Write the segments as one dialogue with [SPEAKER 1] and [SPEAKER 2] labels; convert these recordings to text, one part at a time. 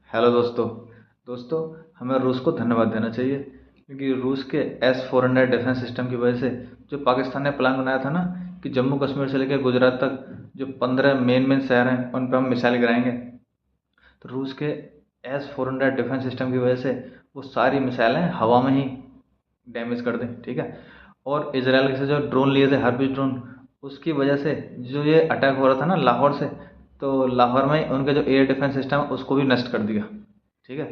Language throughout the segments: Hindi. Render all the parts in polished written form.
[SPEAKER 1] हेलो दोस्तों। दोस्तों, हमें रूस को धन्यवाद देना चाहिए क्योंकि रूस के S-400 डिफेंस सिस्टम की वजह से जो पाकिस्तान ने प्लान बनाया था ना कि जम्मू कश्मीर से लेकर गुजरात तक जो 15 मेन मेन शहर हैं उन पर हम मिसाइल गिराएंगे, तो रूस के S-400 डिफेंस सिस्टम की वजह से वो सारी मिसाइलें हवा में ही डैमेज कर दें। ठीक है। और इसराइल से जो ड्रोन लिए थे हार्पी ड्रोन, उसकी वजह से जो ये अटैक हो रहा था ना लाहौर से, तो लाहौर में उनके जो एयर डिफेंस सिस्टम है उसको भी नष्ट कर दिया। ठीक है।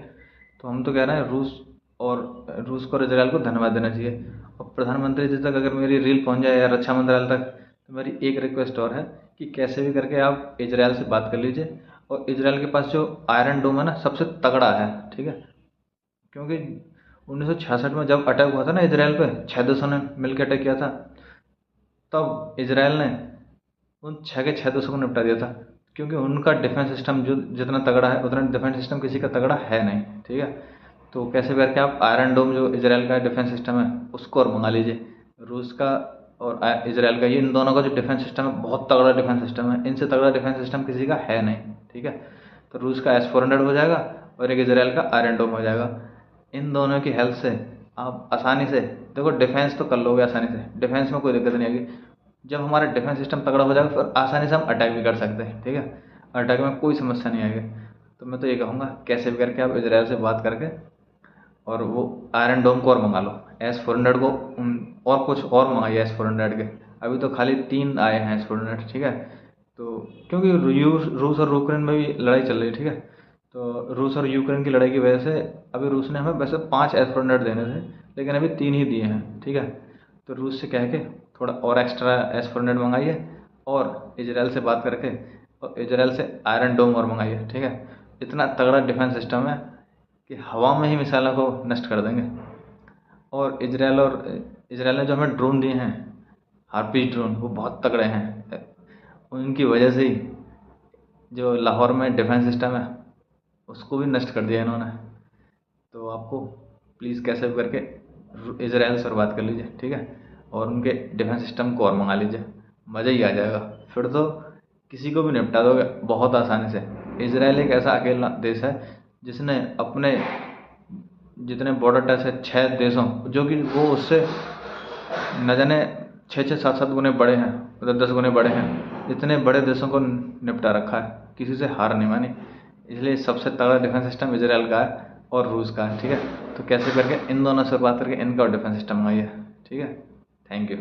[SPEAKER 1] तो हम तो कह रहे हैं रूस को और इसराइल को धन्यवाद देना चाहिए। और प्रधानमंत्री जी तक अगर मेरी रील पहुंच जाए या रक्षा मंत्रालय तक, तो मेरी एक रिक्वेस्ट और है कि कैसे भी करके आप इसराइल से बात कर लीजिए। और इसराइल के पास जो आयरन डोम है ना, सबसे तगड़ा है। ठीक है। क्योंकि 1966 में जब अटैक हुआ था ना इसराइल पे, 6 देशों ने मिलकर अटैक किया था, तब इसराइल ने उन 6 के 6 देशों को निपटा दिया था। क्योंकि उनका डिफेंस सिस्टम जो जितना तगड़ा है उतना डिफेंस सिस्टम किसी का तगड़ा है नहीं। ठीक है। तो कैसे भी करके आप आयरन डोम जो इसराइल का डिफेंस सिस्टम है उसको और मंगा लीजिए। रूस का और इसराइल का, ये इन दोनों का जो डिफेंस सिस्टम है बहुत तगड़ा डिफेंस सिस्टम है। इनसे तगड़ा डिफेंस सिस्टम किसी का है नहीं। ठीक है। तो रूस का S-400 हो जाएगा और एक इसराइल का आयरन डोम हो जाएगा। इन दोनों की हेल्प से आप आसानी से, देखो डिफेंस तो कर लोगे आसानी से, डिफेंस में कोई दिक्कत नहीं आएगी। जब हमारा डिफेंस सिस्टम तगड़ा हो जाएगा फिर आसानी से हम अटैक भी कर सकते हैं। ठीक है। अटैक में कोई समस्या नहीं आएगी। तो मैं तो ये कहूँगा कैसे भी करके आप इसराइल से बात करके और वो आयरन डोम को और मंगा लो। S-400 को और कुछ और मंगाइए S-400 के। अभी तो खाली 3 आए हैं S-400। ठीक है। तो क्योंकि रूस और यूक्रेन में भी लड़ाई चल रही है। ठीक है। तो रूस और यूक्रेन की लड़ाई की वजह से अभी रूस ने हमें वैसे 5 S-400 देने थे, लेकिन अभी 3 ही दिए हैं। ठीक है। तो रूस से कह के थोड़ा और एक्स्ट्रा S-400 मंगाइए और इसराइल से बात करके और इसराइल से आयरन डोम और मंगाइए। ठीक है। इतना तगड़ा डिफेंस सिस्टम है कि हवा में ही मिसाइलों को नष्ट कर देंगे। और इसराइल ने जो हमें ड्रोन दिए हैं, हार्पी ड्रोन, वो बहुत तगड़े हैं। उनकी वजह से ही जो लाहौर में डिफेंस सिस्टम है उसको भी नष्ट कर दिया इन्होंने। तो आपको प्लीज़ कैसे भी करके इसराइल से बात कर लीजिए। ठीक है। और उनके डिफेंस सिस्टम को और मंगा लीजिए, मज़ा ही आ जाएगा। फिर तो किसी को भी निपटा दोगे बहुत आसानी से। इसराइल एक ऐसा अकेला देश है जिसने अपने जितने बॉर्डर टच है 6 देशों, जो कि वो उससे न जाने 6 6 7 7 गुने बड़े हैं, 10 10 गुने बड़े हैं, इतने बड़े देशों को निपटा रखा है, किसी से हार नहीं मानी। इसलिए सबसे तगड़ा डिफेंस सिस्टम इसराइल का है और रूस का है। ठीक है। तो कैसे करके इन दोनों से बात करके इनका डिफेंस सिस्टम मंगाइए। ठीक है। Thank you.